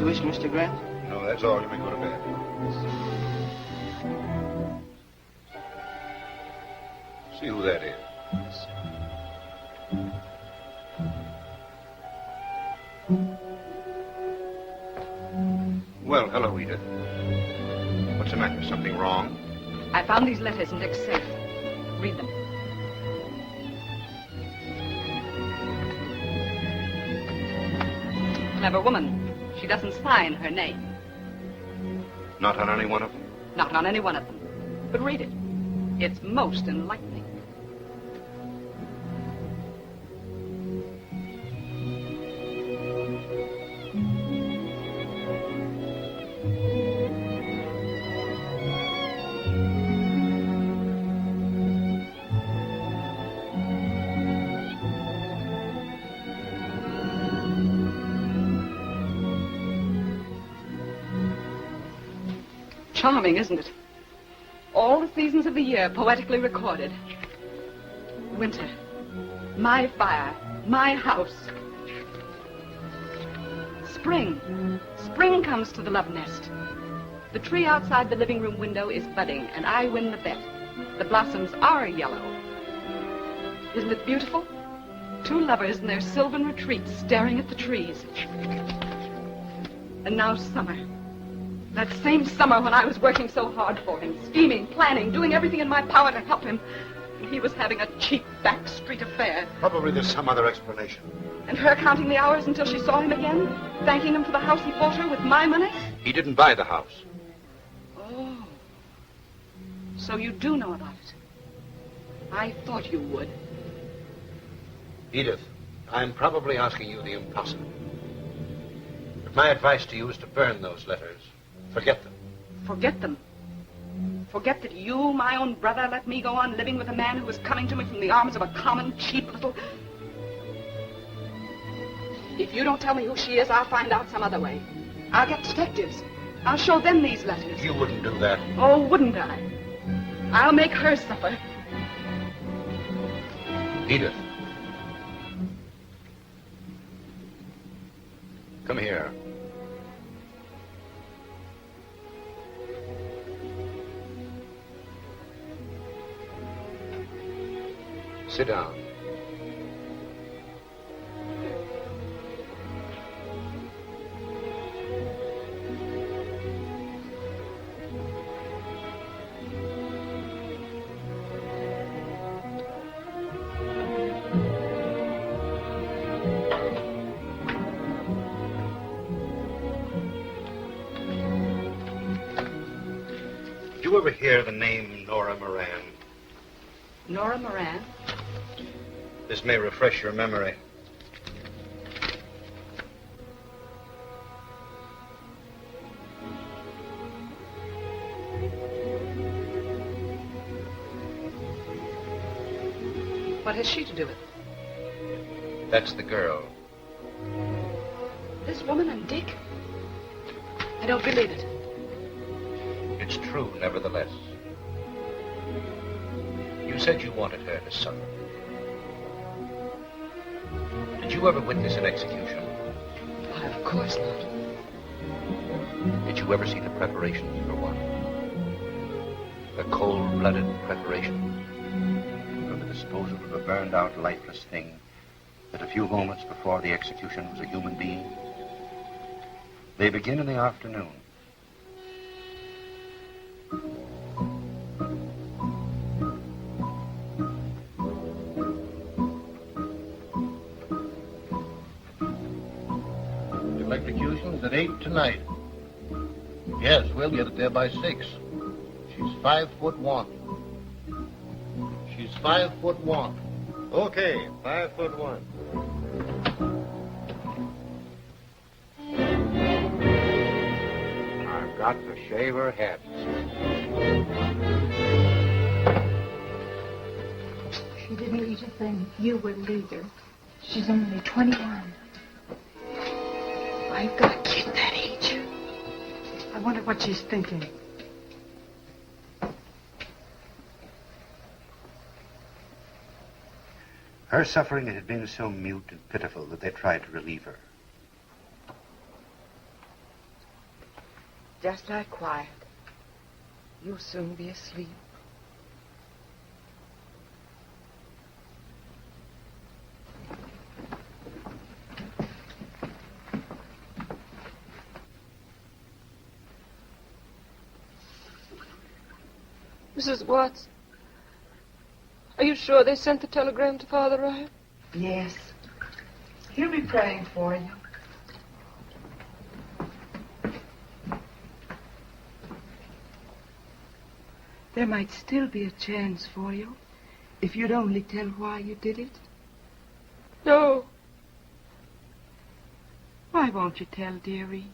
you wish, Mr. Grant? No, that's all. You may go to bed. See who that is. Well, hello, Edith. What's the matter? Something wrong? I found these letters in Dick's safe. Read them. Clever woman. She doesn't sign her name. Not on any one of them? Not on any one of them. But read it. It's most enlightening. Charming, isn't it? All the seasons of the year poetically recorded. Winter, my fire, my house. Spring, spring comes to the love nest. The tree outside the living room window is budding, and I win the bet. The blossoms are yellow. Isn't it beautiful? Two lovers in their sylvan retreat staring at the trees. And now summer. That same summer when I was working so hard for him, scheming, planning, doing everything in my power to help him. And he was having a cheap back street affair. Probably there's some other explanation. And her counting the hours until she saw him again, thanking him for the house he bought her with my money? He didn't buy the house. Oh. So you do know about it. I thought you would. Edith, I'm probably asking you the impossible. But my advice to you is to burn those letters. Forget them. Forget them? Forget that you, my own brother, let me go on living with a man who was coming to me from the arms of a common, cheap little... If you don't tell me who she is, I'll find out some other way. I'll get detectives. I'll show them these letters. You wouldn't do that. Oh, wouldn't I? I'll make her suffer. Edith. Come here. Sit down. Did you ever hear the name Nora Moran? Nora Moran? This may refresh your memory. What has she to do with it? That's the girl. This woman and Dick? I don't believe it. It's true, nevertheless. You said you wanted her to suffer. Did you ever witness an execution? Why, of course not. Did you ever see the preparations for one? The cold-blooded preparations for the disposal of a burned-out, lifeless thing that a few moments before the execution was a human being? They begin in the afternoon. Electrocution's at 8 tonight. Yes, we'll get it there by 6. She's 5'1". She's 5'1". Okay, 5'1". I've got to shave her head. She didn't eat a thing. You wouldn't either. She's only 21. I've got a kid that age. I wonder what she's thinking. Her suffering had been so mute and pitiful that they tried to relieve her. Just lie quiet. You'll soon be asleep. Mrs. Watts, are you sure they sent the telegram to Father Ryan? Yes. He'll be praying for you. There might still be a chance for you if you'd only tell why you did it. No. Why won't you tell, dearie?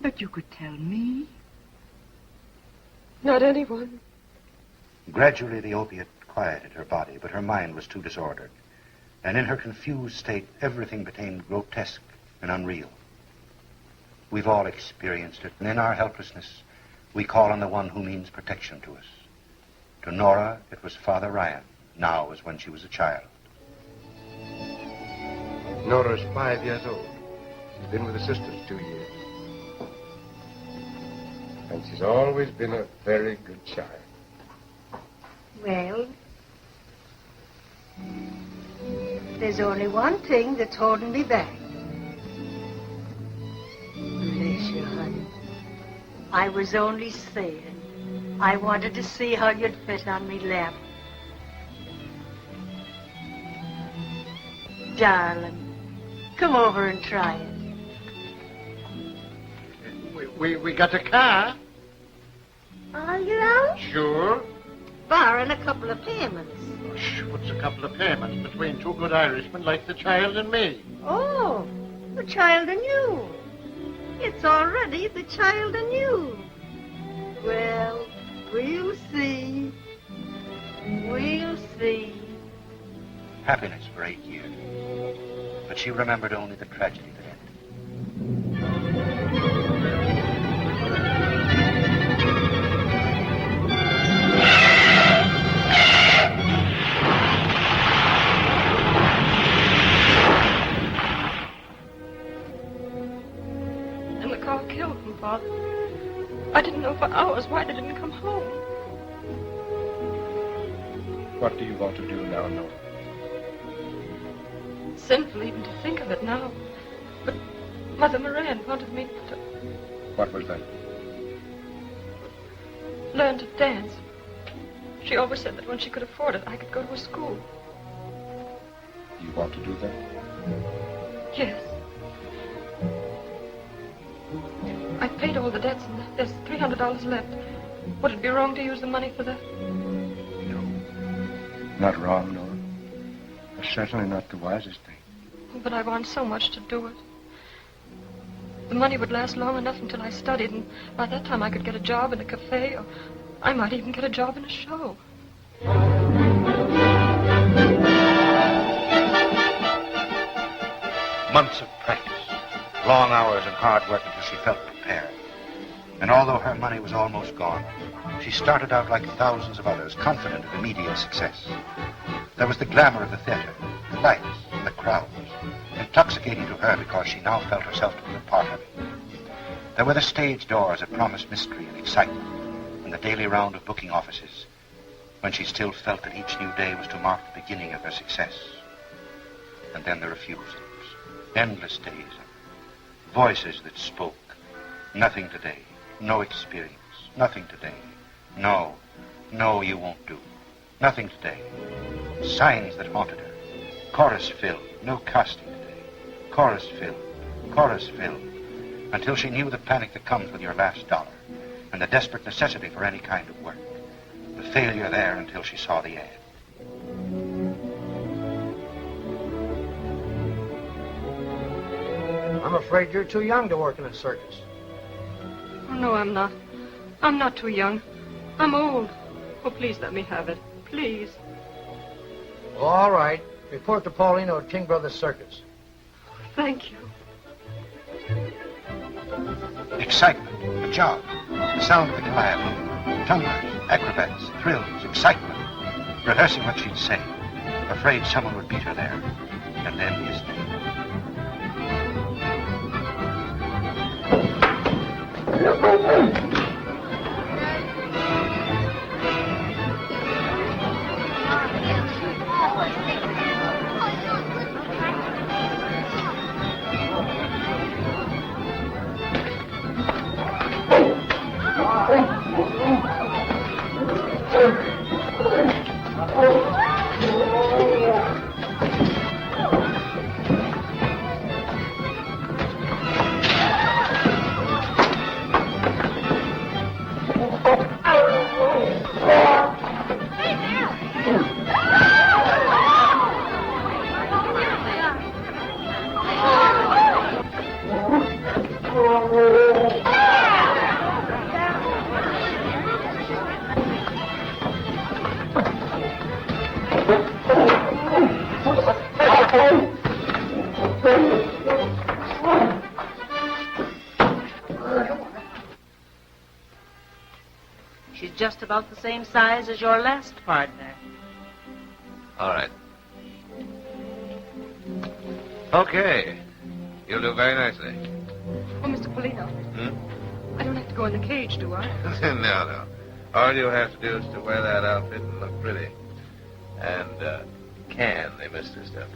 But you could tell me. Not anyone. Gradually, the opiate quieted her body, but her mind was too disordered. And in her confused state, everything became grotesque and unreal. We've all experienced it, and in our helplessness, we call on the one who means protection to us. To Nora, it was Father Ryan, now as when she was a child. Nora's 5 years old. She's been with the sisters 2 years. And she's always been a very good child. Well, there's only one thing that's holding me back. Bless you, honey. I was only saying I wanted to see how you'd fit on me lap. Darling, come over and try it. We got a car. Are you out? Sure. Barring a couple of payments. What's a couple of payments between two good Irishmen like the child and me? Oh, the child and you. It's already the child and you. Well, we'll see. We'll see. Happiness for 8 years. But she remembered only the tragedy that ended. And the car killed him, Father. I didn't know for hours why they didn't come home. What do you want to do now, Nora? Sinful even to think of it now. But Mother Moran wanted me to What was that? learn to dance. She always said that when she could afford it, I could go to a school. You want to do that? Yes. I've paid all the debts and there's $300 left. Would it be wrong to use the money for that? No. Not wrong, Nora. But certainly not the wisest thing. But I want so much to do it. The money would last long enough until I studied, and by that time I could get a job in a cafe, or I might even get a job in a show. Months of practice, long hours and hard work until she felt prepared. And although her money was almost gone, she started out like thousands of others, confident of immediate success. There was the glamour of the theater, the lights, and the crowds, intoxicating to her because she now felt herself to be a part of it. There were the stage doors that promised mystery and excitement, and the daily round of booking offices, when she still felt that each new day was to mark the beginning of her success. And then the refusals, endless days, voices that spoke. Nothing today, no experience, nothing today. No, you won't do. Nothing today. Signs that haunted her. Chorus filled, no casting today. Chorus filled, until she knew the panic that comes with your last dollar, and the desperate necessity for any kind of work. The failure there until she saw the ad. I'm afraid you're too young to work in a circus. Oh, no, I'm not. I'm not too young. I'm old. Oh, please let me have it. Please. All right. Report to Paulino at King Brothers Circus. Thank you. Excitement, a job, the sound of the calliope, tumblers, acrobats, thrills, excitement. Rehearsing what she'd say, afraid someone would beat her there, and then his name. She's just about the same size as your last partner. All right. Okay. You'll do very nicely. Oh, Mr. Polino. I don't have to go in the cage, do I? No. All you have to do is to wear that outfit and look pretty. And, can they miss their stuff?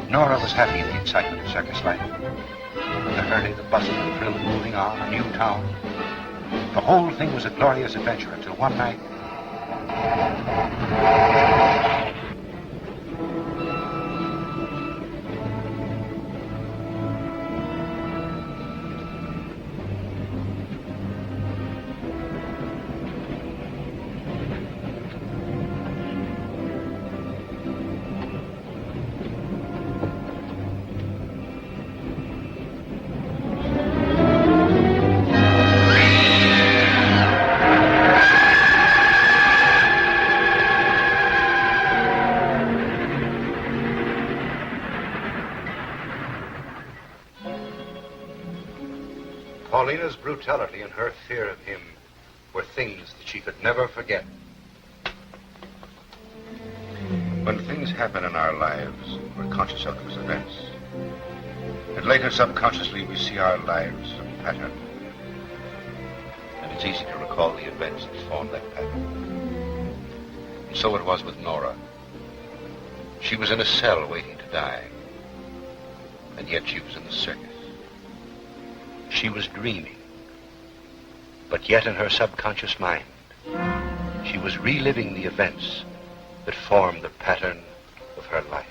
Nora was happy in the excitement of circus life. The hurry, the bustle, the thrill of moving on, a new town. The whole thing was a glorious adventure until one night. Paulina's brutality and her fear of him were things that she could never forget. When things happen in our lives, we're conscious of them as events. And later, subconsciously, we see our lives as a pattern. And it's easy to recall the events that formed that pattern. And so it was with Nora. She was in a cell waiting to die. And yet she was in the circus. She was dreaming, but yet in her subconscious mind, she was reliving the events that formed the pattern of her life.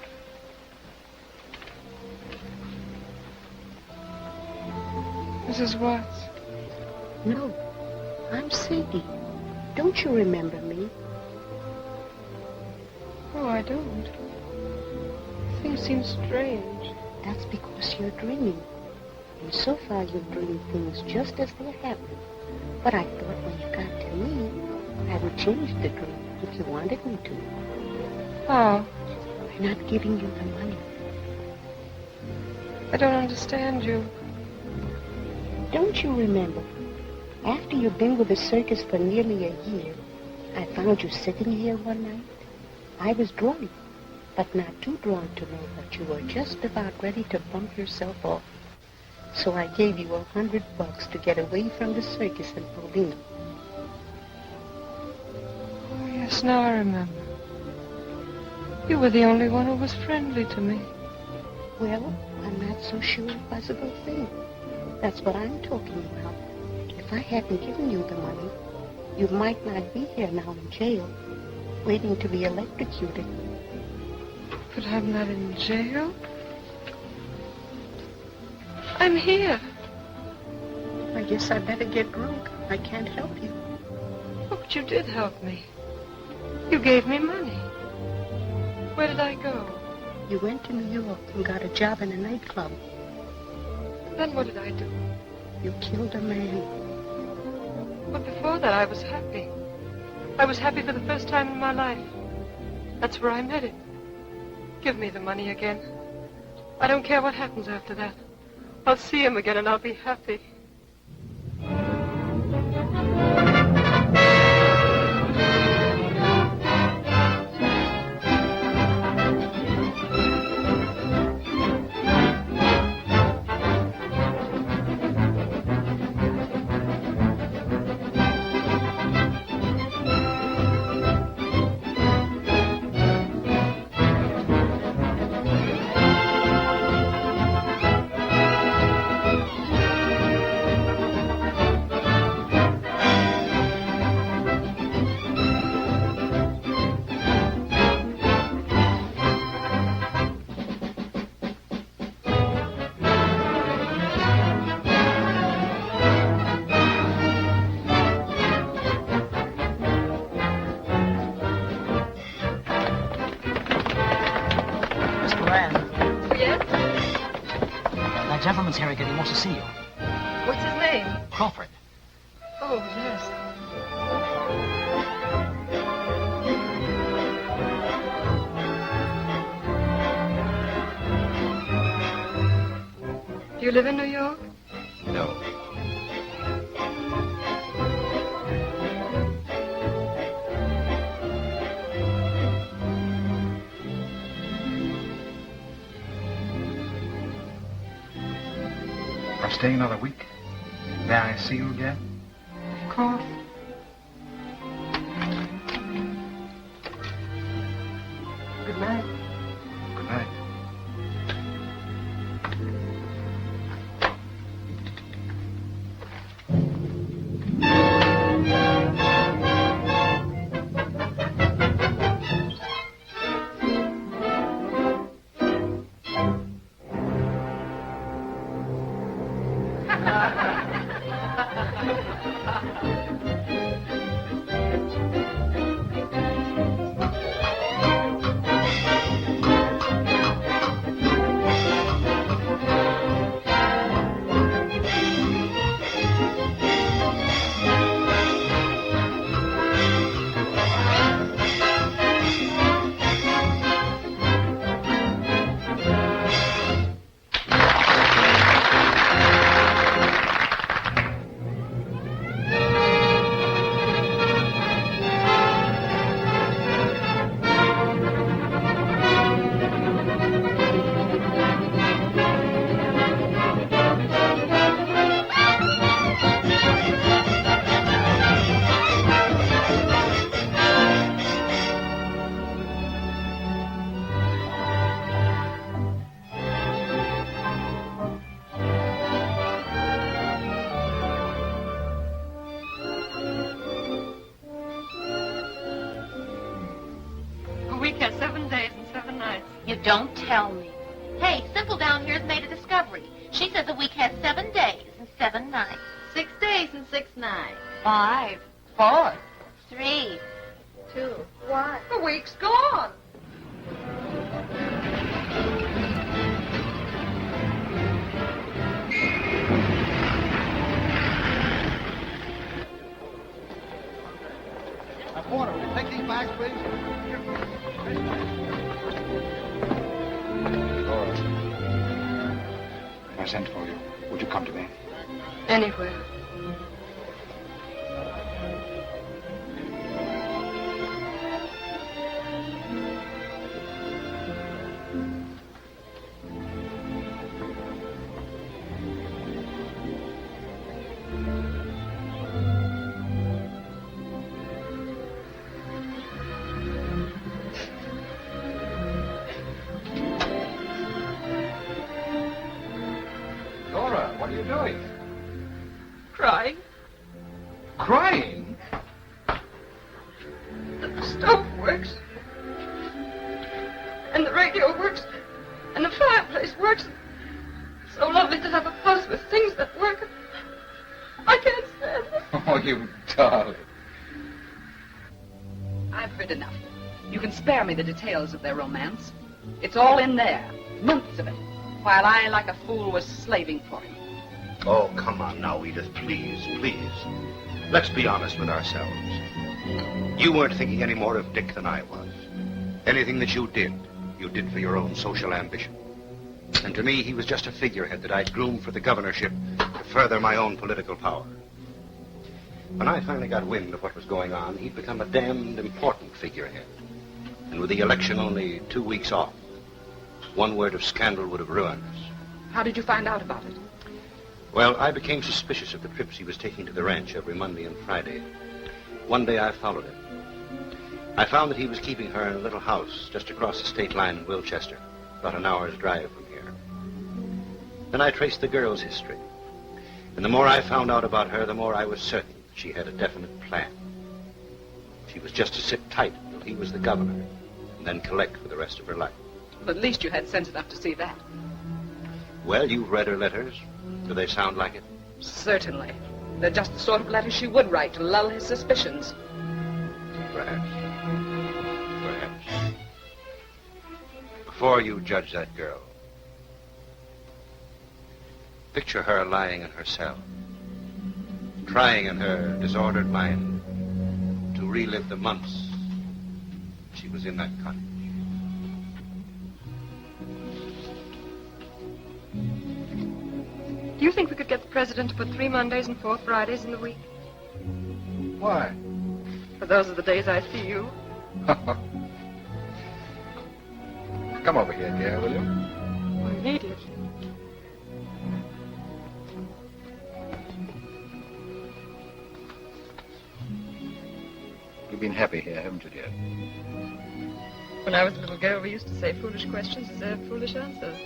Mrs. Watts? No, I'm Sadie. Don't you remember me? Oh, I don't. Things seem strange. That's because you're dreaming. And so far you've dreamed things just as they're happening. But I thought when you got to me, I would change the dream if you wanted me to. Oh. By not giving you the money. I don't understand you. Don't you remember? After you've been with the circus for nearly a year, I found you sitting here one night. I was drawn, but not too drawn to know that you were just about ready to bump yourself off. So I gave you $100 to get away from the circus in Paulina. Oh, yes, now I remember. You were the only one who was friendly to me. Well, I'm not so sure it was a good thing. That's what I'm talking about. If I hadn't given you the money, you might not be here now in jail, waiting to be electrocuted. But I'm not in jail. I'm here. I guess I better get drunk. I can't help you. Oh, but you did help me. You gave me money. Where did I go? You went to New York and got a job in a nightclub. Then what did I do? You killed a man. But before that, I was happy. I was happy for the first time in my life. That's where I met him. Give me the money again. I don't care what happens after that. I'll see him again and I'll be happy. Harry, he wants to see you. What's his name? Crawford. Oh, yes. Do you live in New York? No. I'm staying another week. May I see you again? Of course. Good night. Good night. Don't tell me. Hey, Simple down here has made a discovery. She says a week has 7 days and 7 nights. 6 days and 6 nights. 5, 4, 3, 2, 1. The week's gone. Porter, will you take these bags, please? Laura, if I sent for you, would you come to me? Anywhere. What are you doing? Crying. Crying? The stove works. And the radio works. And the fireplace works. It's so lovely to have a house with things that work. I can't stand it. Oh, you darling. I've heard enough. You can spare me the details of their romance. It's all in there, months of it, while I, like a fool, was slaving for him. Oh, come on now, Edith, please, please. Let's be honest with ourselves. You weren't thinking any more of Dick than I was. Anything that you did for your own social ambition. And to me, he was just a figurehead that I'd groomed for the governorship to further my own political power. When I finally got wind of what was going on, he'd become a damned important figurehead. And with the election only 2 weeks off, one word of scandal would have ruined us. How did you find out about it? Well, I became suspicious of the trips he was taking to the ranch every Monday and Friday. One day I followed him. I found that he was keeping her in a little house just across the state line in Wilchester, about an hour's drive from here. Then I traced the girl's history. And the more I found out about her, the more I was certain that she had a definite plan. She was just to sit tight until he was the governor, and then collect for the rest of her life. Well, at least you had sense enough to see that. Well, you've read her letters. Do they sound like it? Certainly. They're just the sort of letters she would write to lull his suspicions. Perhaps. Perhaps. Before you judge that girl, picture her lying in her cell, trying in her disordered mind to relive the months she was in that cottage. Do you think we could get the president to put 3 Mondays and 4 Fridays in the week? Why? For those are the days I see you. Come over here, dear, will you? I need it. You've been happy here, haven't you, dear? When I was a little girl, we used to say foolish questions deserve foolish answers.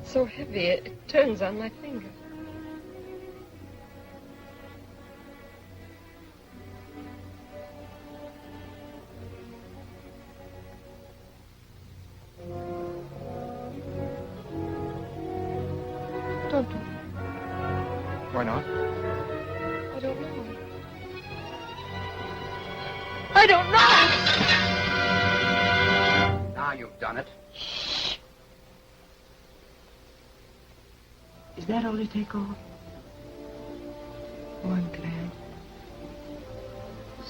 So heavy, it turns on my finger. Don't do it. Why not? I don't know. I don't know! Now you've done it. Is that all you take off? Oh, I'm glad.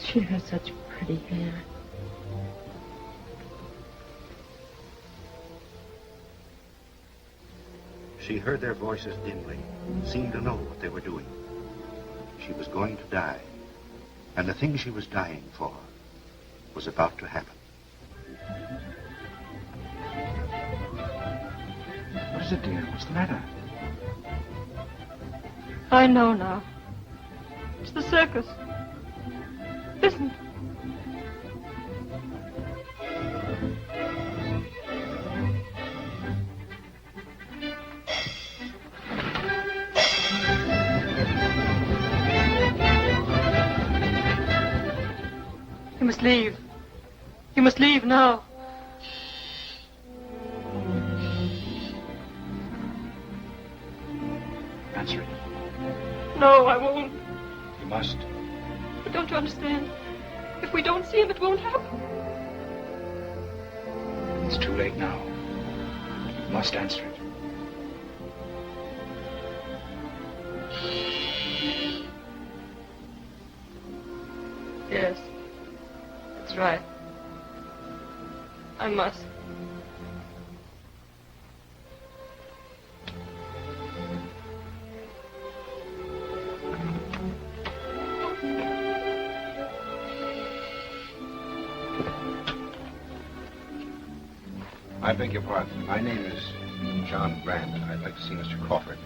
She has such pretty hair. She heard their voices dimly, seemed to know what they were doing. She was going to die, and the thing she was dying for was about to happen. What is it, dear? What's the matter? I know now. It's the circus. Listen. You must leave. You must leave now. Answer it. No, I won't. You must. But don't you understand? If we don't see him, it won't happen. It's too late now. You must answer it. Yes. That's right. I must. I beg your pardon. My name is John Brand, and I'd like to see Mr. Crawford.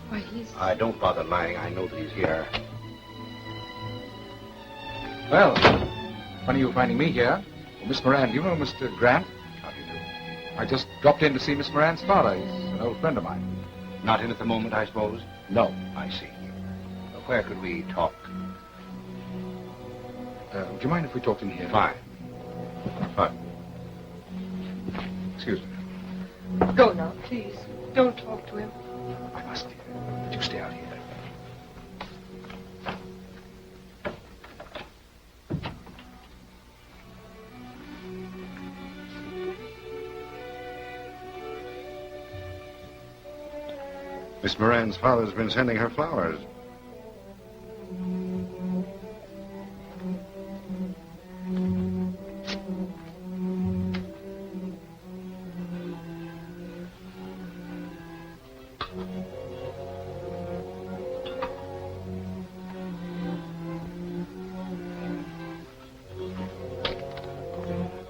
Why, he's... Don't bother lying. I know that he's here. Well, funny you finding me here. Well, Miss Moran, do you know Mr. Grant? How do you do? I just dropped in to see Miss Moran's father. He's an old friend of mine. Not in at the moment, I suppose? No. I see. Where could we talk? Would you mind if we talked in here? Fine. Fine. Excuse me. Go now, please. Don't talk to him. I must, dear. But you stay out here. Miss Moran's father's been sending her flowers.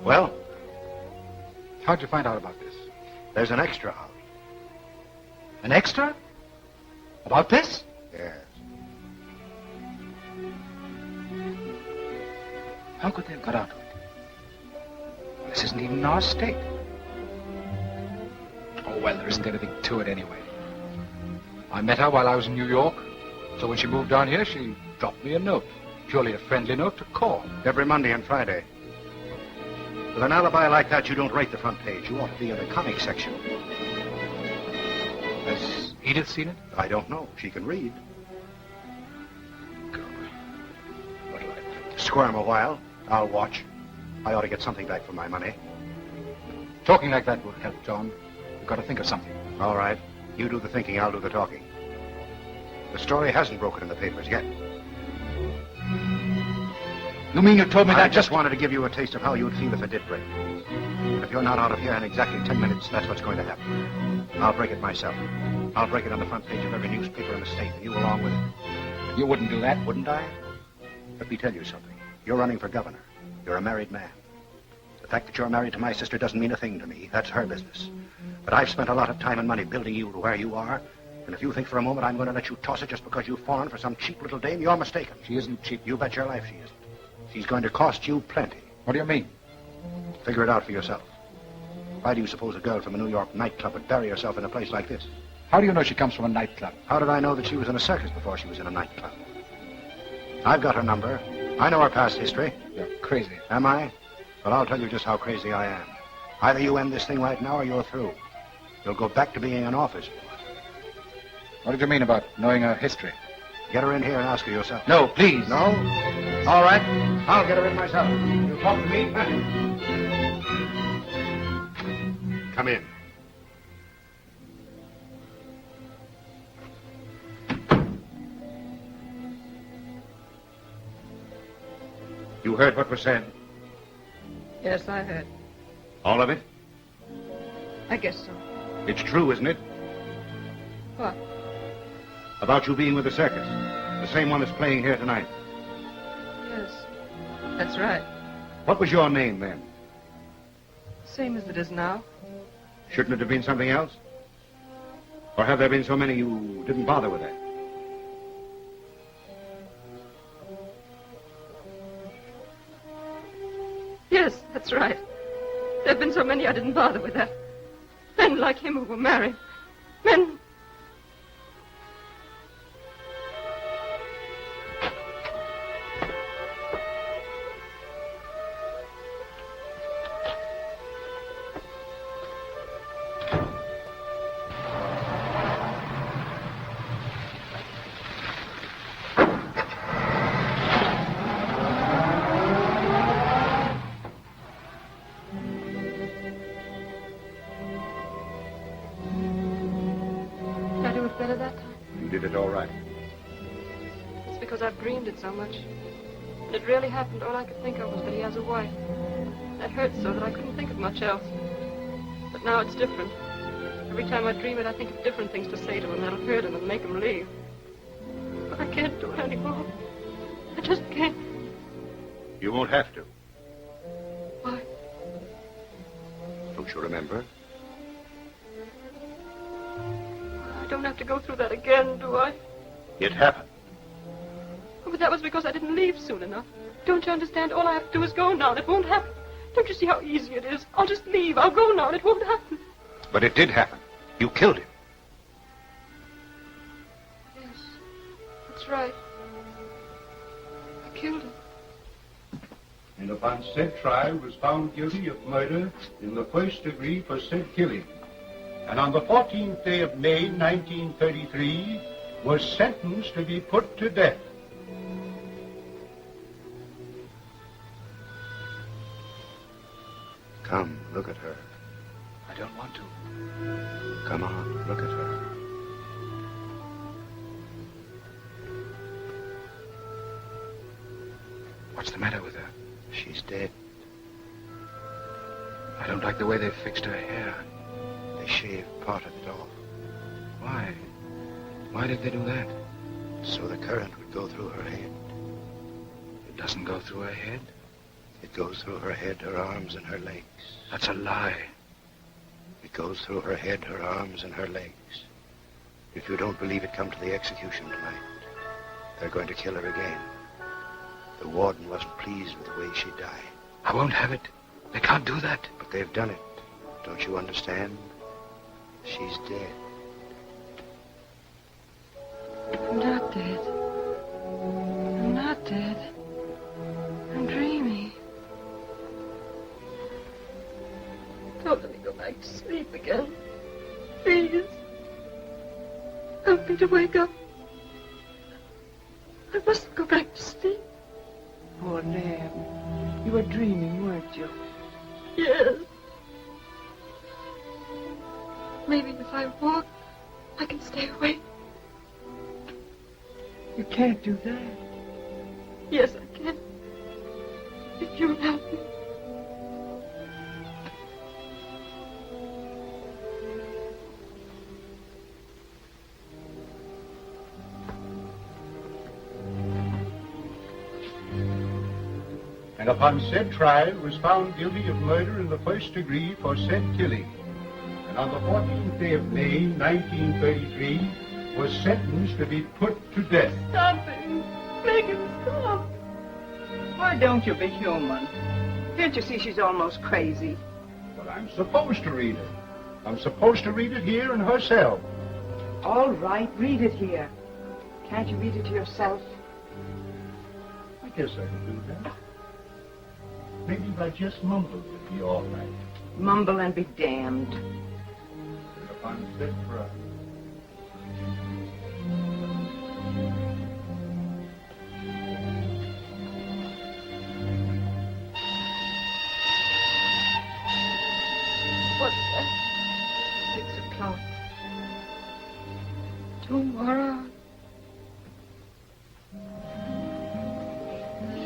Well? How'd you find out about this? There's an extra out. An extra? About this? Yes. How could they have got out of it? Well, this isn't even in our state. Oh, well, there isn't anything to it anyway. I met her while I was in New York. So when she moved down here, she dropped me a note. Purely a friendly note to call. Every Monday and Friday. With an alibi like that, you don't rate the front page. You ought to be in the comic section. Has Edith seen it? I don't know. She can read. God. What'll I do? Squirm a while. I'll watch. I ought to get something back for my money. Talking like that will help, John. We've got to think of something. All right. You do the thinking, I'll do the talking. The story hasn't broken in the papers yet. You mean you told me that I just wanted to give you a taste of how you'd feel if it did break. And if you're not out of here in exactly 10 minutes, that's what's going to happen. I'll break it myself. I'll break it on the front page of every newspaper in the state, and you along with it. You wouldn't do that? Wouldn't I? Let me tell you something. You're running for governor. You're a married man. The fact that you're married to my sister doesn't mean a thing to me. That's her business. But I've spent a lot of time and money building you to where you are. And if you think for a moment I'm going to let you toss it just because you've fallen for some cheap little dame, you're mistaken. She isn't cheap. You bet your life she isn't. She's going to cost you plenty. What do you mean? Figure it out for yourself. Why do you suppose a girl from a New York nightclub would bury herself in a place like this? How do you know she comes from a nightclub? How did I know that she was in a circus before she was in a nightclub? I've got her number. I know her past history. You're crazy. Am I? Well, I'll tell you just how crazy I am. Either you end this thing right now or you're through. You'll go back to being an office boy. What did you mean about knowing her history? Get her in here and ask her yourself. No, please. No? All right. I'll get her in myself. You talk to me? Come in. You heard what was said? Yes, I heard. All of it? I guess so. It's true, isn't it? What? About you being with the circus. The same one that's playing here tonight. Yes, that's right. What was your name then? Same as it is now. Shouldn't it have been something else? Or have there been so many you didn't bother with that? Yes, that's right. There have been so many I didn't bother with that. Men like him who were married. Men... I've dreamed it so much. When it really happened, all I could think of was that he has a wife. That hurt so that I couldn't think of much else. But now it's different. Every time I dream it, I think of different things to say to him that'll hurt him and make him leave. But I can't do it anymore. I just can't. You won't have to. Why? Don't you remember? I don't have to go through that again, do I? It happened. But that was because I didn't leave soon enough. Don't you understand? All I have to do is go now, and it won't happen. Don't you see how easy it is? I'll just leave. I'll go now, and it won't happen. But it did happen. You killed him. Yes, that's right. I killed him. And upon said trial was found guilty of murder in the first degree for said killing. and on the 14th day of May, 1933, was sentenced to be put to death. Come, look at her. I don't want to. Come on, look at her. What's the matter with her? She's dead. I don't like the way they've fixed her hair. They shaved part of it off. Why? Why did they do that? So the current would go through her head. It doesn't go through her head? It goes through her head, her arms, and her legs. That's a lie. It goes through her head, her arms, and her legs. If you don't believe it, come to the execution tonight. They're going to kill her again. The warden wasn't pleased with the way she died. I won't have it. They can't do that. But they've done it. Don't you understand? She's dead. I'm not dead. I'm not dead. I'm dreaming. Don't let me go back to sleep again. Please. Help me to wake up. I mustn't go back to sleep. Poor lamb. You were dreaming, weren't you? Yes. Maybe if I walk, I can stay awake. You can't do that. Yes, I can. If you'll help me. And upon said trial was found guilty of murder in the first degree for said killing. And on the 14th day of May, 1933, was sentenced to be put to death. Stop it. Make him stop. Why don't you be human? Can't you see she's almost crazy? But I'm supposed to read it. I'm supposed to read it here in her cell. All right, read it here. Can't you read it to yourself? I guess I can do that. Maybe if I just mumbled, it'd be all right. Mumble and be damned. And upon said trial. What's that? 6 o'clock. Tomorrow.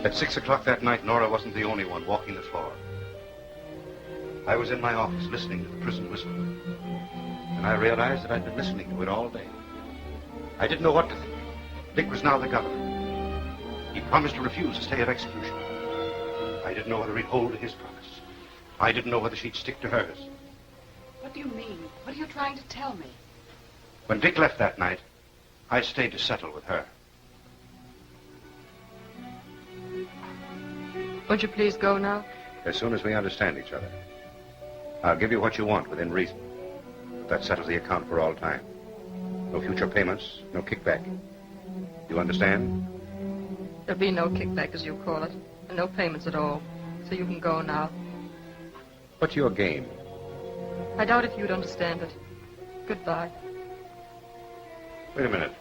At 6 o'clock that night, Nora wasn't the only one walking the floor. I was in my office listening to the prison whistle. And I realized that I'd been listening to it all day. I didn't know what to think. Dick was now the governor. He promised to refuse a stay of execution. I didn't know whether he'd hold to his promise. I didn't know whether she'd stick to hers. What do you mean? What are you trying to tell me? When Dick left that night, I stayed to settle with her. Won't you please go now? As soon as we understand each other. I'll give you what you want within reason. But that settles the account for all time. No future payments, no kickback. You understand? There'll be no kickback, as you call it, and no payments at all. So you can go now. What's your game? I doubt if you'd understand it. Goodbye. Wait a minute.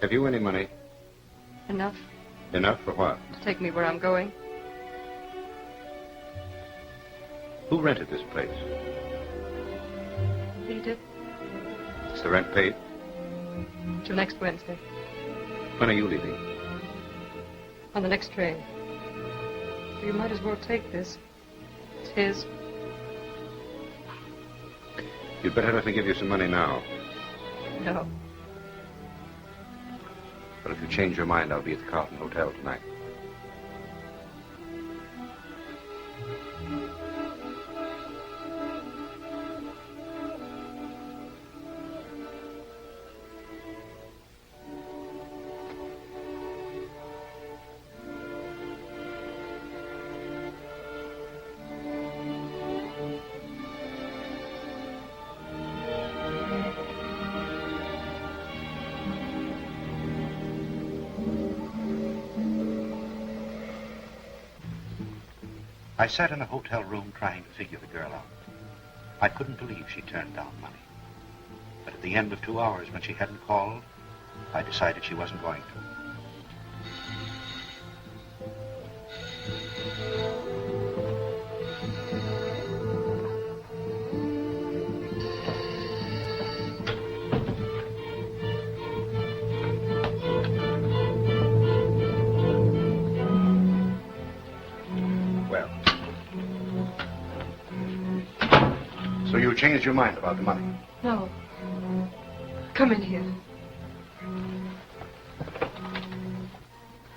Have you any money? Enough Enough for what? to take me where I'm going. Who rented this place? He did. Is the rent paid? Till next Wednesday. When are you leaving? On the next train. So you might as well take this. It's his. You'd better let me give you some money now. No. But if you change your mind, I'll be at the Carlton Hotel tonight. I sat in a hotel room trying to figure the girl out. I couldn't believe she turned down money. But at the end of 2 hours, when she hadn't called, I decided she wasn't going to. So you changed your mind about the money? No. Come in here.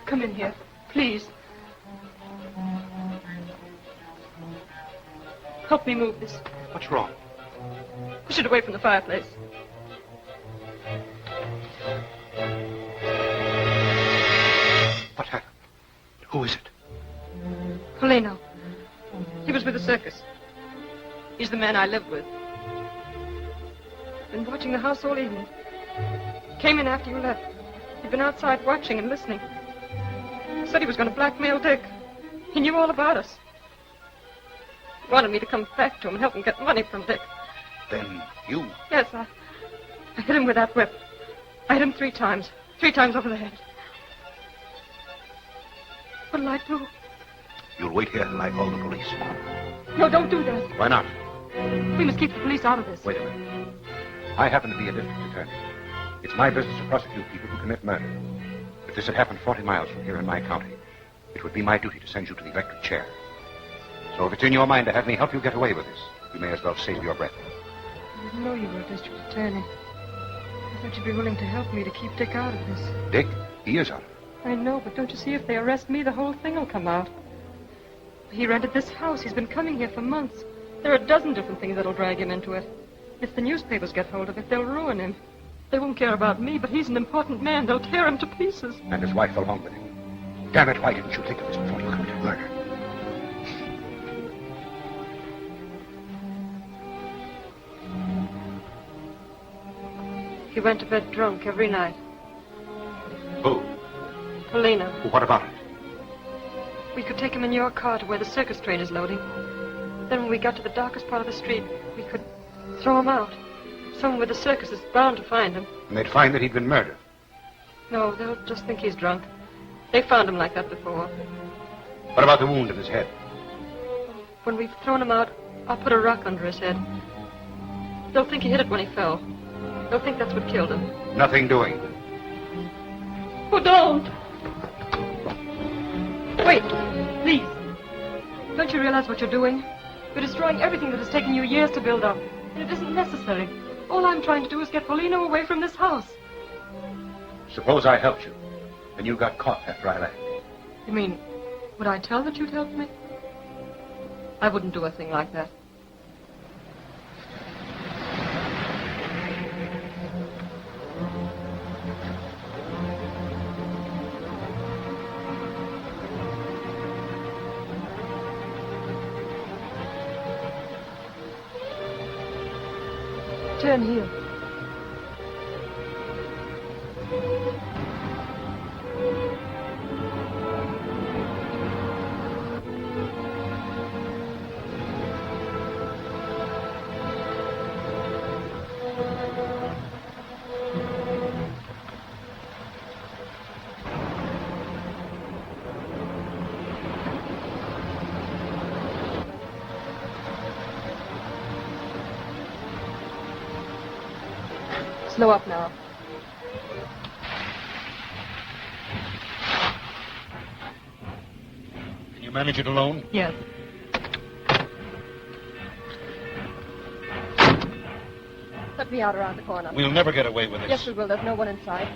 Come in here, please. Help me move this. What's wrong? Push it away from the fireplace. What happened? Who is it? Polino. He was with the circus. He's the man I lived with. Been watching the house all evening. Came in after you left. He'd been outside watching and listening. Said he was going to blackmail Dick. He knew all about us. He wanted me to come back to him and help him get money from Dick. Then you... Yes, I hit him with that whip. I hit him 3 times. 3 times over the head. What'll I do? You'll wait here till I call the police. No, don't do that. Why not? We must keep the police out of this. Wait a minute. I happen to be a district attorney. It's my business to prosecute people who commit murder. If this had happened 40 miles from here in my county, it would be my duty to send you to the electric chair. So if it's in your mind to have me help you get away with this, you may as well save your breath. I didn't know you were a district attorney. I thought you'd be willing to help me to keep Dick out of this. Dick? He is out of it. I know, but don't you see, if they arrest me, the whole thing will come out. He rented this house. He's been coming here for months. There are a dozen different things that'll drag him into it. If the newspapers get hold of it, they'll ruin him. They won't care about me, but he's an important man. They'll tear him to pieces. And his wife along with him. Damn it, why didn't you think of this before you committed murder? He went to bed drunk every night. Who? Polina. Well, what about it? We could take him in your car to where the circus train is loading. Then when we got to the darkest part of the street, we could throw him out. Someone with the circus is bound to find him. And they'd find that he'd been murdered. No, they'll just think he's drunk. They found him like that before. What about the wound in his head? When we've thrown him out, I'll put a rock under his head. They'll think he hit it when he fell. They'll think that's what killed him. Nothing doing. Oh, don't! Wait, please. Don't you realize what you're doing? You're destroying everything that has taken you years to build up. And it isn't necessary. All I'm trying to do is get Polino away from this house. Suppose I helped you, and you got caught after I left. You mean, would I tell that you'd helped me? I wouldn't do a thing like that. Turn here. Slow up now. Can you manage it alone? Yes. Let me out around the corner. We'll never get away with this. Yes, we will. There's no one inside.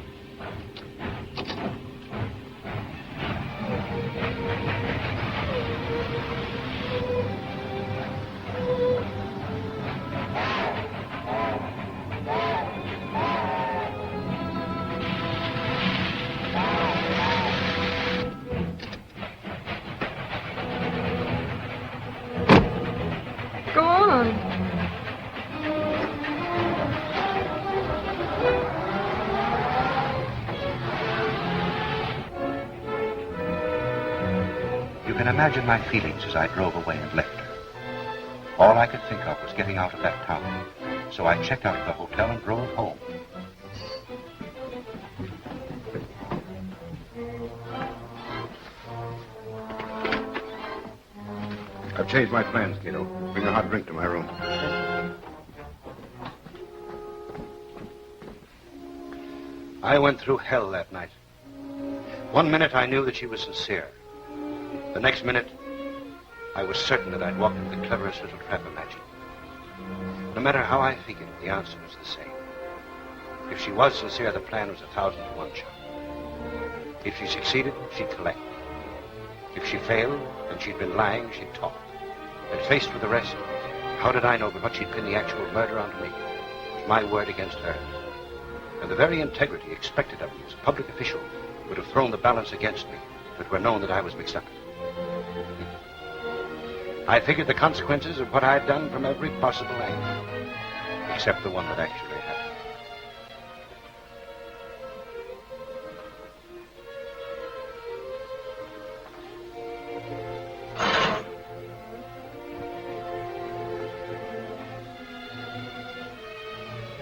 Go on. You can imagine my feelings as I drove away and left her. All I could think of was getting out of that town. So I checked out of the hotel and drove home. I've changed my plans, Cato. Bring a hot drink to my room. I went through hell that night. One minute I knew that she was sincere. The next minute, I was certain that I'd walked into the cleverest little trap imagined. No matter how I figured, the answer was the same. If she was sincere, the plan was 1,000 to 1 shot. If she succeeded, she'd collect. If she failed, and she'd been lying, she'd talk. And faced with the rest, how did I know but what she'd pin the actual murder onto me? It was my word against hers. And the very integrity expected of me as a public official would have thrown the balance against me if it were known that I was mixed up. I figured the consequences of what I'd done from every possible angle, except the one that actually happened.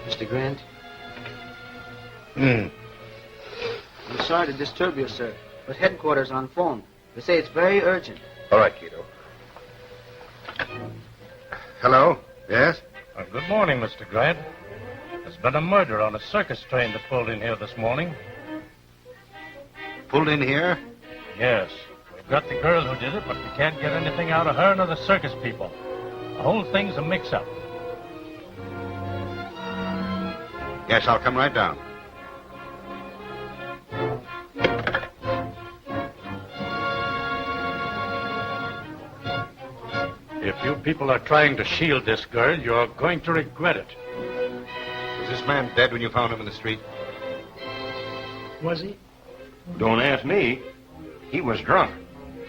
Mr. Grant? Hmm. I'm sorry to disturb you, sir, but headquarters on phone. They say it's very urgent. All right, Cato. Hello? Yes? Good morning, Mr. Grant. There's been a murder on a circus train that pulled in here this morning. Pulled in here? Yes. We've got the girl who did it, but we can't get anything out of her nor the circus people. The whole thing's a mix-up. Yes, I'll come right down. If you people are trying to shield this girl, you're going to regret it. Was this man dead when you found him in the street? Was he? Don't ask me. He was drunk.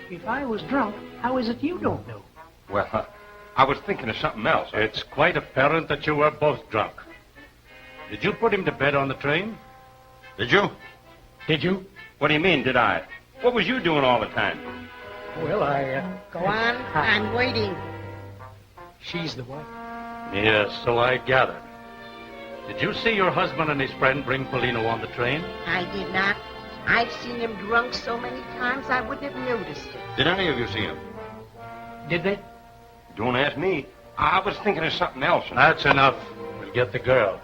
If I was drunk, how is it you don't know? Well, I was thinking of something else. It's quite apparent that you were both drunk. Did you put him to bed on the train? Did you? Did you? What do you mean, did I? What was you doing all the time? Well, Go on. I'm waiting. She's the wife. Yes, so I gathered. Did you see your husband and his friend bring Polino on the train? I did not. I've seen him drunk so many times I wouldn't have noticed it. Did any of you see him? Did they? Don't ask me. I was thinking of something else. That's enough. We'll get the girl.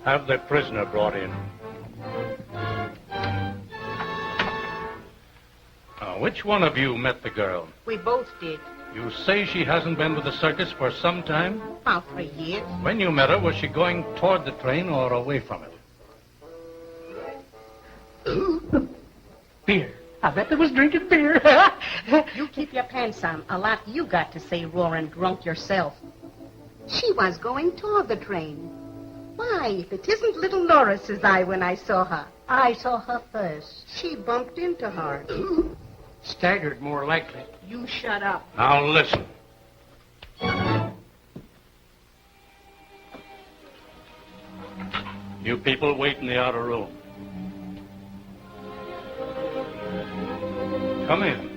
Have the prisoner brought in. Now, which one of you met the girl? We both did. You say she hasn't been with the circus for some time? About 3 years. When you met her, was she going toward the train or away from it? Beer. I bet they was drinking beer. You keep your pants on. A lot you got to say roaring drunk yourself. She was going toward the train. Why, if it isn't little Nora, says I when I saw her. I saw her first. She bumped into her. Staggered, more likely. You shut up. Now listen. You people wait in the outer room. Come in.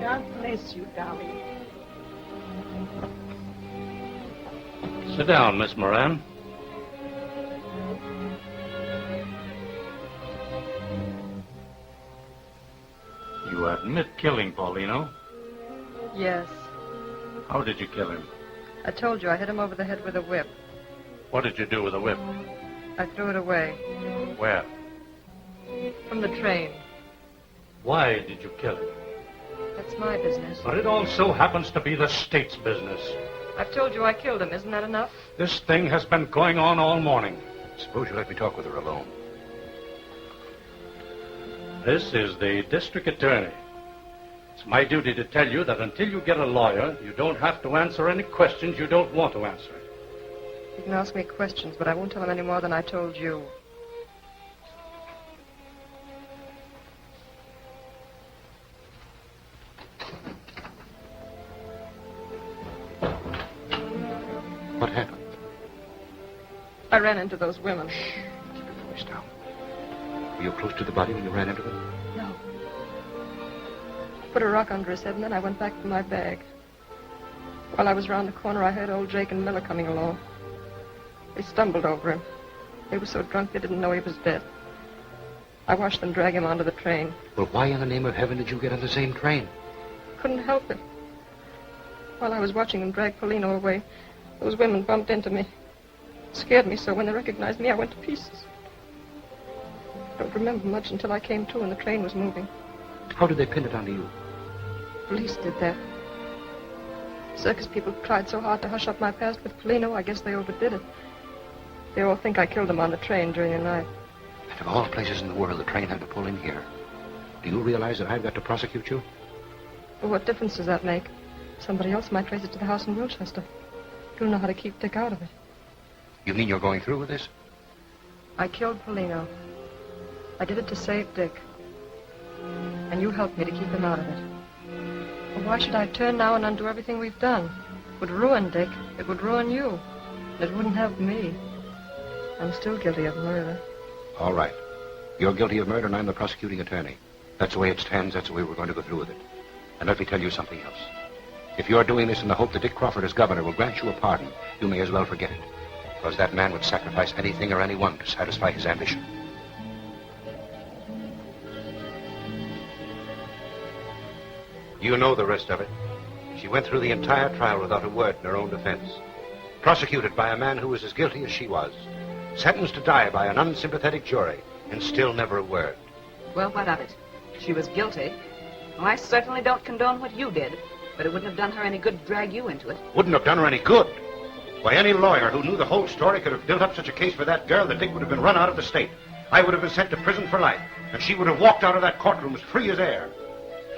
God bless you, darling. Sit down, Miss Moran. You admit killing Paulino. Yes. How did you kill him? I told you I hit him over the head with a whip. What did you do with the whip? I threw it away. Where? From the train. Why did you kill him? That's my business. But it also happens to be the state's business. I've told you I killed him. Isn't that enough? This thing has been going on all morning. Suppose you let me talk with her alone. This is the district attorney. It's my duty to tell you that until you get a lawyer, you don't have to answer any questions you don't want to answer. You can ask me questions, but I won't tell him any more than I told you. What happened? I ran into those women. Keep your voice down. Were you close to the body when you ran into them? No. put a rock under his head, and then I went back for my bag. While I was round the corner, I heard old Jake and Miller coming along. They stumbled over him. They were so drunk they didn't know he was dead. I watched them drag him onto the train. Well, why in the name of heaven did you get on the same train? Couldn't help it. While I was watching them drag Polino away, those women bumped into me. It scared me so when they recognized me, I went to pieces. I don't remember much until I came to and the train was moving. How did they pin it onto you? Police did that. Circus people tried so hard to hush up my past with Polino, I guess they overdid it. They all think I killed him on the train during the night. And of all places in the world, the train had to pull in here. Do you realize that I've got to prosecute you? Well, what difference does that make? Somebody else might trace it to the house in Wilchester. You'll know how to keep Dick out of it. You mean you're going through with this? I killed Polino. I did it to save Dick. And you helped me to keep him out of it. Well, why should I turn now and undo everything we've done? It would ruin Dick. It would ruin you. It wouldn't help me. I'm still guilty of murder. All right. You're guilty of murder and I'm the prosecuting attorney. That's the way it stands. That's the way we're going to go through with it. And let me tell you something else. If you're doing this in the hope that Dick Crawford as governor will grant you a pardon, you may as well forget it. Because that man would sacrifice anything or anyone to satisfy his ambition. You know the rest of it. She went through the entire trial without a word in her own defense. Prosecuted by a man who was as guilty as she was. Sentenced to die by an unsympathetic jury. And still never a word. Well, what of it? She was guilty. Well, I certainly don't condone what you did. But it wouldn't have done her any good to drag you into it. Wouldn't have done her any good. Why, any lawyer who knew the whole story could have built up such a case for that girl that Dick would have been run out of the state. I would have been sent to prison for life. And she would have walked out of that courtroom as free as air.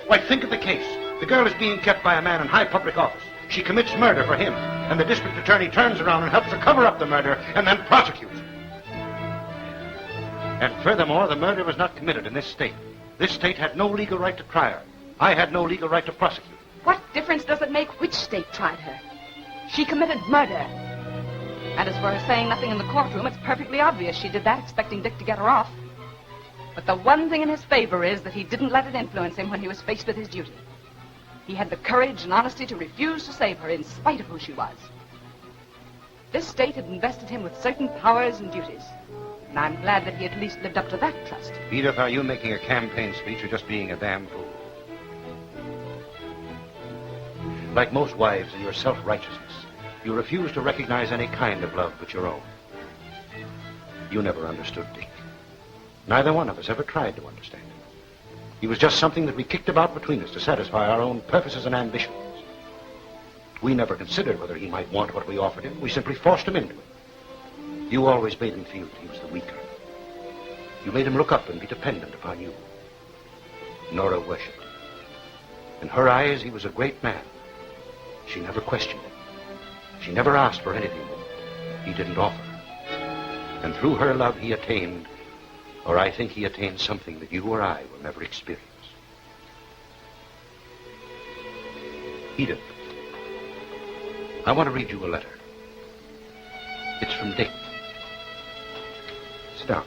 Why, think of the case. The girl is being kept by a man in high public office. She commits murder for him. And the district attorney turns around and helps her cover up the murder and then prosecutes her. And furthermore, the murder was not committed in this state. This state had no legal right to try her. I had no legal right to prosecute her. What difference does it make which state tried her? She committed murder. And as for her saying nothing in the courtroom, it's perfectly obvious she did that expecting Dick to get her off. But the one thing in his favor is that he didn't let it influence him when he was faced with his duty. He had the courage and honesty to refuse to save her in spite of who she was. This state had invested him with certain powers and duties. And I'm glad that he at least lived up to that trust. Edith, are you making a campaign speech or just being a damn fool? Like most wives in your self-righteousness, you refuse to recognize any kind of love but your own. You never understood Dick. Neither one of us ever tried to understand him. He was just something that we kicked about between us to satisfy our own purposes and ambitions. We never considered whether he might want what we offered him. We simply forced him into it. You always made him feel that he was the weaker. You made him look up and be dependent upon you. Nora worshipped him. In her eyes, he was a great man. She never questioned him. She never asked for anything that he didn't offer. And through her love, he attained, or I think he attained something that you or I will never experience. Edith, I want to read you a letter. It's from Dick. Sit down.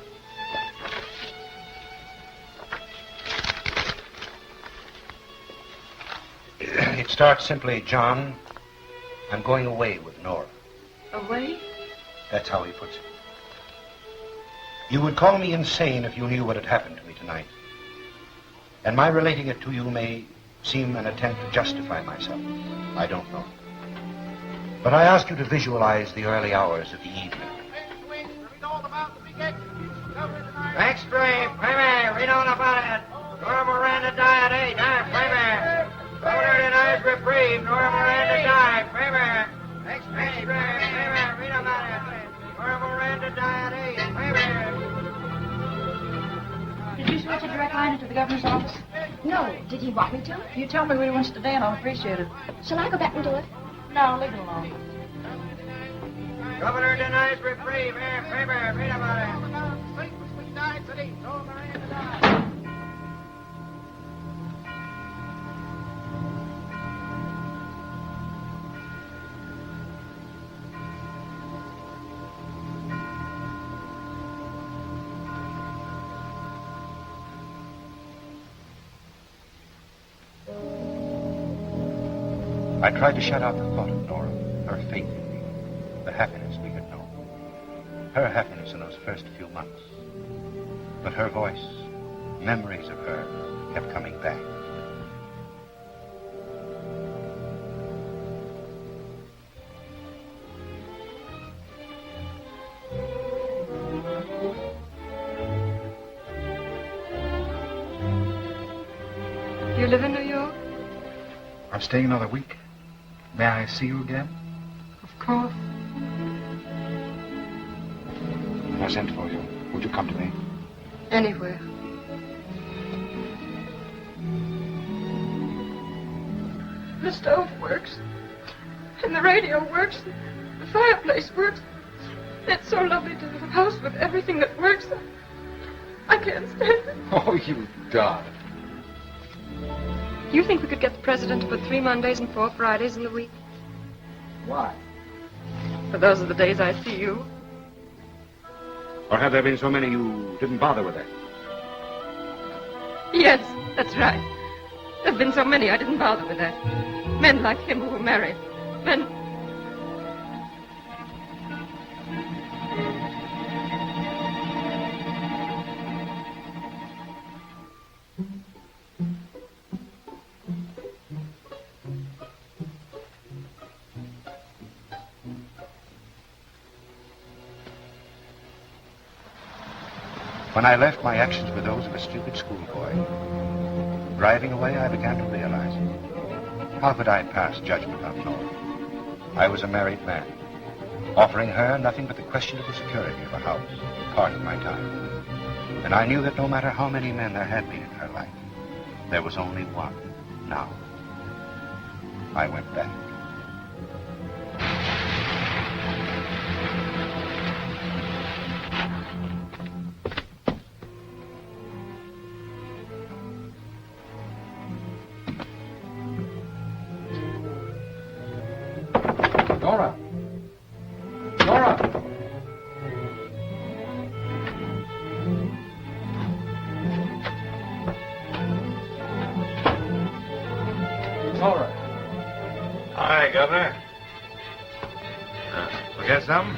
It starts simply, John, I'm going away with Nora. Away? That's how he puts it. You would call me insane if you knew what had happened to me tonight. And my relating it to you may seem an attempt to justify myself. I don't know. But I ask you to visualize the early hours of the evening. Next stream, Premier, read on about it. Nora Moran to die at 8, Premier. Governor denies reprieve, Nora Moran to die, Premier. Next stream, Premier, read about it. Nora Moran to die at 8, Premier. Did you switch a direct line into the governor's office? No. Did he want me to? If you tell me where he wants to stay, I'll appreciate it. Shall I go back and do it? No, leave it alone. Governor denies reprieve, Premier, read about it. I tried to shut out the thought of Nora, her faith in me, the happiness we had known. Her happiness in those first few months. But her voice, memories of her, kept coming back. You live in New York? I'm staying another week. May I see you again? Of course. If I sent for you, would you come to me? Anywhere. The stove works. And the radio works. The fireplace works. It's so lovely to have a house with everything that works. I can't stand it. Oh, you darling. You think we could get the president to put 3 Mondays and 4 Fridays in the week? Why? For those are the days I see you. Or have there been so many you didn't bother with that? Yes, that's right. There've been so many I didn't bother with that. Men like him who were married. Men... When I left, my actions were those of a stupid schoolboy. Driving away, I began to realize it. How could I pass judgment on Nora? I was a married man, offering her nothing but the questionable security of a house, part of my time. And I knew that no matter how many men there had been in her life, there was only one now. I went back. Nora! Nora! Nora! Hi, Governor. Forget something?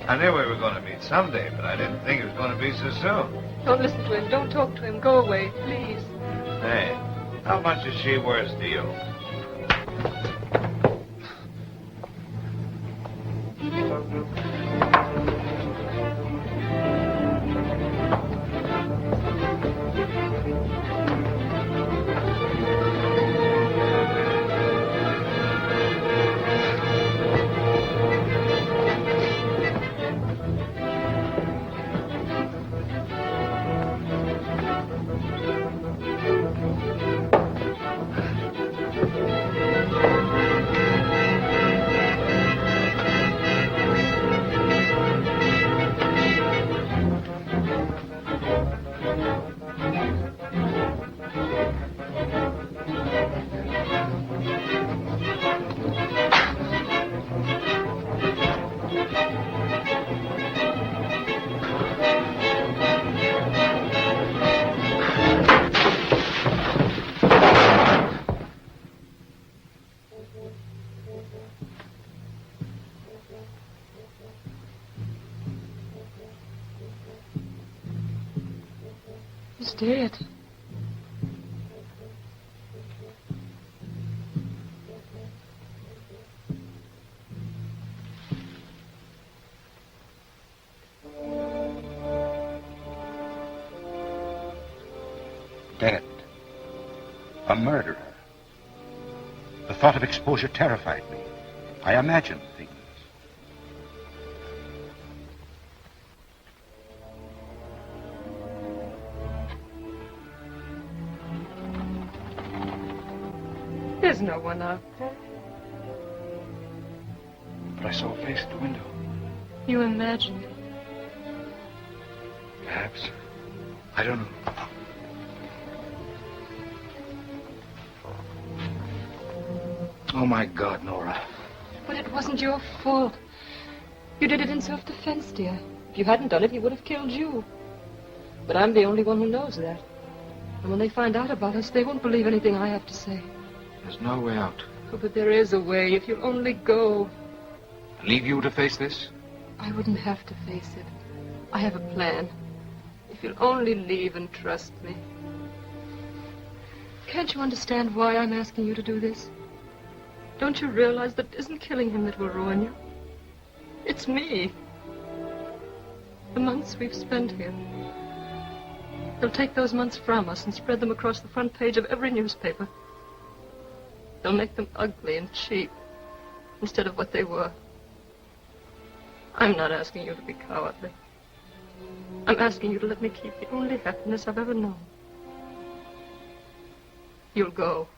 I knew we were going to meet someday, but I didn't think it was going to be so soon. Don't listen to him. Don't talk to him. Go away, please. Hey, how much is she worth to you? He's dead. Dead. A murderer. The thought of exposure terrified me. I imagined things. There's no one out there. But I saw a face at the window. You imagined it. Perhaps. I don't know. Oh, my God, Nora. But it wasn't your fault. You did it in self-defense, dear. If you hadn't done it, he would have killed you. But I'm the only one who knows that. And when they find out about us, they won't believe anything I have to say. There's no way out. Oh, but there is a way, if you'll only go. Leave you to face this? I wouldn't have to face it. I have a plan. If you'll only leave and trust me. Can't you understand why I'm asking you to do this? Don't you realize that it isn't killing him that will ruin you? It's me. The months we've spent here. They'll take those months from us and spread them across the front page of every newspaper. They'll make them ugly and cheap instead of what they were. I'm not asking you to be cowardly. I'm asking you to let me keep the only happiness I've ever known. You'll go,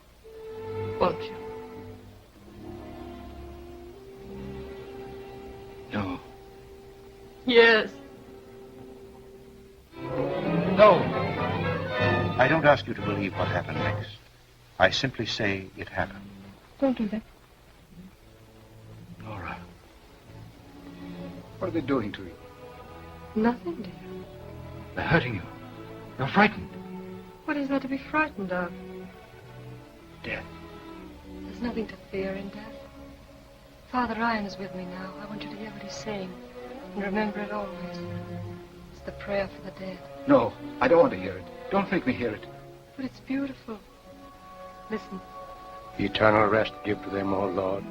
won't you? No. Yes. No. I don't ask you to believe what happened next. I simply say it happened. Don't do that. Nora. What are they doing to you? Nothing, dear. They're hurting you. You're frightened. What is there to be frightened of? Death. There's nothing to fear in death. Father Ryan is with me now. I want you to hear what he's saying. And remember it always. It's the prayer for the dead. No, I don't want to hear it. Don't make me hear it. But it's beautiful. Listen. Eternal rest give to them, O Lord,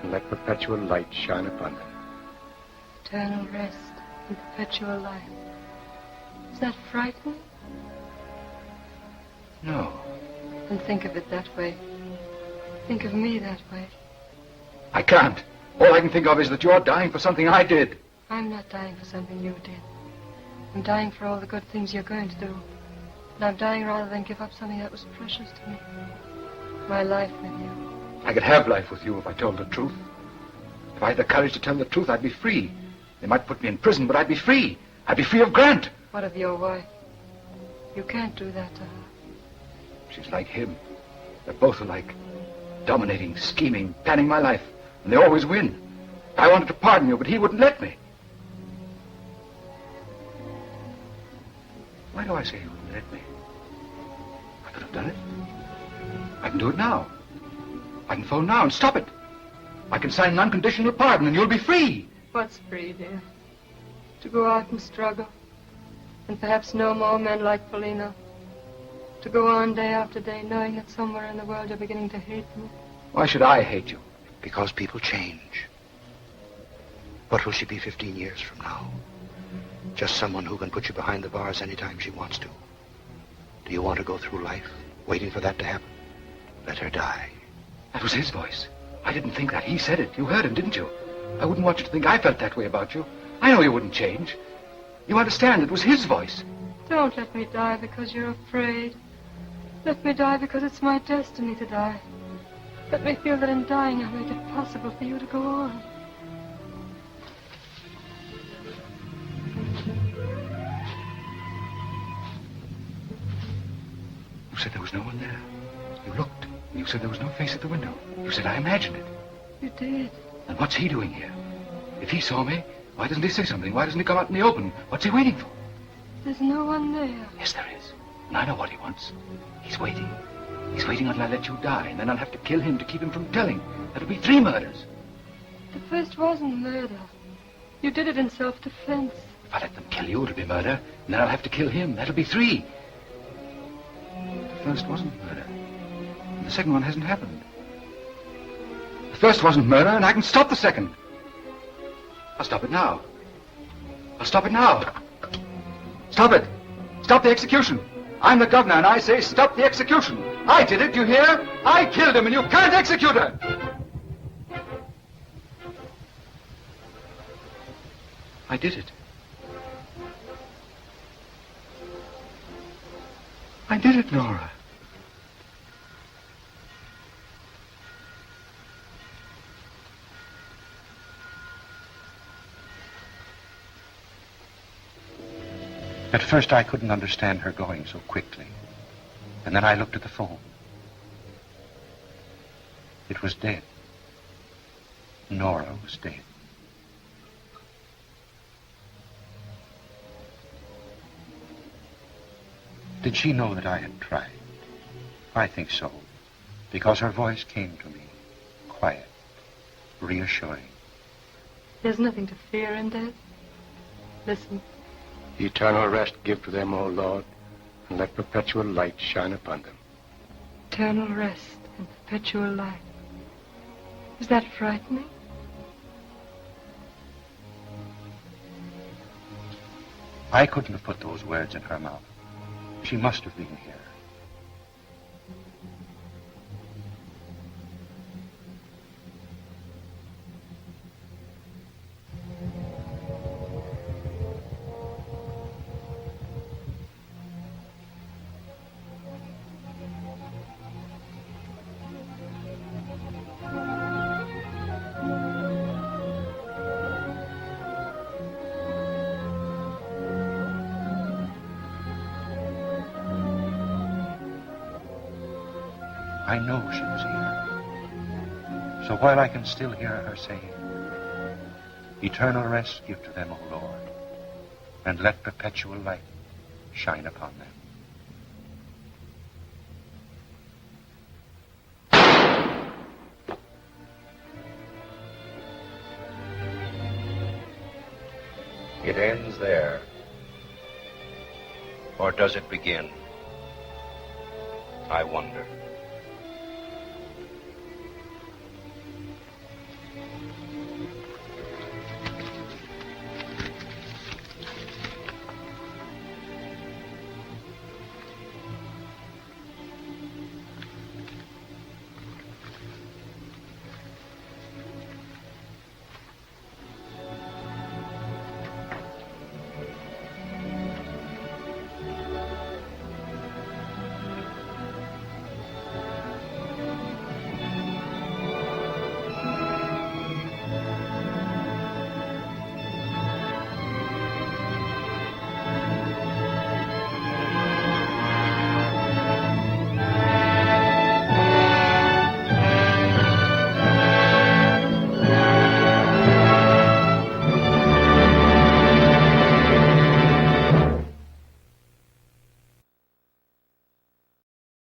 and let perpetual light shine upon them. Eternal rest and perpetual life. Is that frightening? No. Then think of it that way. Think of me that way. I can't. All I can think of is that you're dying for something I did. I'm not dying for something you did. I'm dying for all the good things you're going to do. And I'm dying rather than give up something that was precious to me. My life with you. I could have life with you if I told the truth. If I had the courage to tell the truth, I'd be free. They might put me in prison, but I'd be free. I'd be free of Grant. What of your wife? You can't do that to her. She's like him. They're both alike. Dominating, scheming, planning my life. And they always win. I wanted to pardon you, but he wouldn't let me. Why do I say he wouldn't let me? I could have done it. I can do it now. I can phone now and stop it. I can sign an unconditional pardon and you'll be free. What's free, dear? To go out and struggle. And perhaps no more men like Polina. To go on day after day knowing that somewhere in the world you're beginning to hate me. Why should I hate you? Because people change. What will she be 15 years from now? Just someone who can put you behind the bars anytime she wants to. Do you want to go through life waiting for that to happen? Let her die. That was his voice. I didn't think that. He said it. You heard him, didn't you? I wouldn't want you to think I felt that way about you. I know you wouldn't change. You understand, it was his voice. Don't let me die because you're afraid. Let me die because it's my destiny to die. Let me feel that in dying I'll make it possible for you to go on. You said there was no one there. You looked, and you said there was no face at the window. You said I imagined it. You did. And what's he doing here? If he saw me, why doesn't he say something? Why doesn't he come out in the open? What's he waiting for? There's no one there. Yes, there is. And I know what he wants. He's waiting. He's waiting until I let you die, and then I'll have to kill him to keep him from telling. That'll be 3 murders. The first wasn't murder. You did it in self-defense. If I let them kill you, it'll be murder, and then I'll have to kill him. That'll be 3. The first wasn't murder. And the second one hasn't happened. The first wasn't murder, and I can stop the second. I'll stop it now. I'll stop it now. Stop it. Stop the execution. I'm the governor, and I say stop the execution. I did it, you hear? I killed him, and you can't execute her. I did it. I did it, Nora. At first, I couldn't understand her going so quickly. And then I looked at the phone. It was dead. Nora was dead. Did she know that I had tried? I think so, because her voice came to me, quiet, reassuring. There's nothing to fear in death. Listen. Eternal rest give to them, O Lord, and let perpetual light shine upon them. Eternal rest and perpetual life. Is that frightening? I couldn't have put those words in her mouth. She must have been here. I know she was here. So while I can still hear her saying, eternal rest give to them, O Lord, and let perpetual light shine upon them. It ends there. Or does it begin? I wonder.